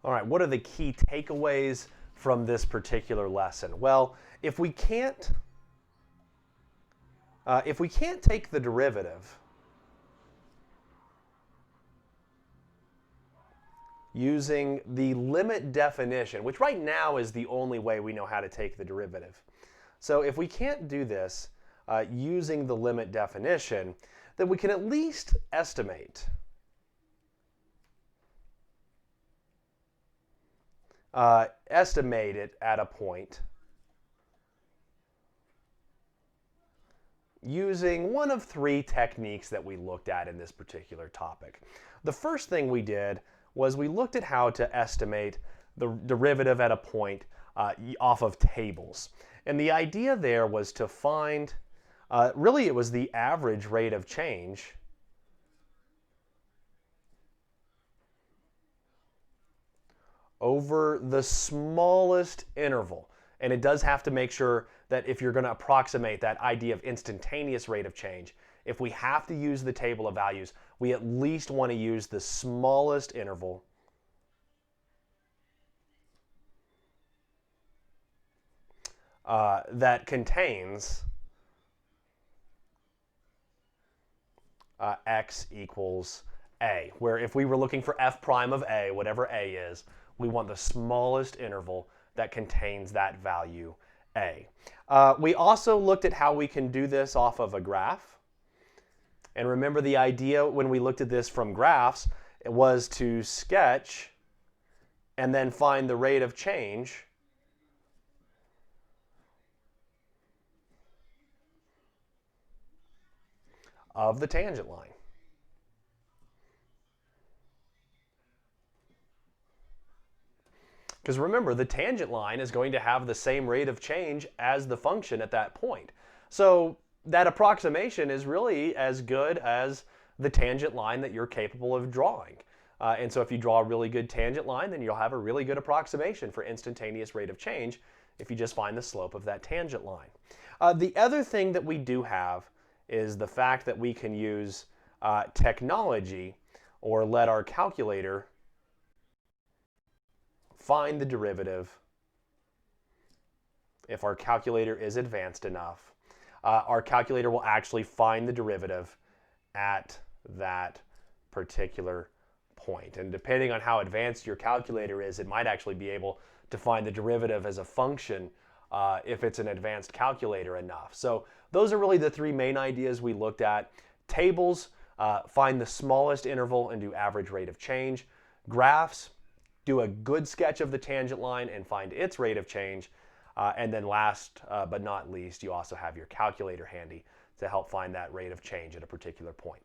All right, what are the key takeaways from this particular lesson? Well, if we can't take the derivative using the limit definition, which right now is the only way we know how to take the derivative. So if we can't do this using the limit definition, then we can at least estimate it at a point using one of three techniques that we looked at in this particular topic. The first thing we did was we looked at how to estimate the derivative at a point off of tables. And the idea there was to find, really it was the average rate of change over the smallest interval. And it does have to make sure that if you're going to approximate that idea of instantaneous rate of change, if we have to use the table of values, we at least want to use the smallest interval that contains x equals a, where if we were looking for f prime of a, whatever a is, we want the smallest interval that contains that value a. We also looked at how we can do this off of a graph. And remember the idea when we looked at this from graphs, it was to sketch and then find the rate of change of the tangent line. Because remember, the tangent line is going to have the same rate of change as the function at that point. So that approximation is really as good as the tangent line that you're capable of drawing. And so if you draw a really good tangent line, then you'll have a really good approximation for instantaneous rate of change if you just find the slope of that tangent line. The other thing that we do have is the fact that we can use technology or let our calculator find the derivative if our calculator is advanced enough. Our calculator will actually find the derivative at that particular point. And depending on how advanced your calculator is, it might actually be able to find the derivative as a function if it's an advanced calculator enough. So those are really the three main ideas we looked at. Tables, find the smallest interval and do average rate of change. Graphs, do a good sketch of the tangent line and find its rate of change. And then last but not least, you also have your calculator handy to help find that rate of change at a particular point.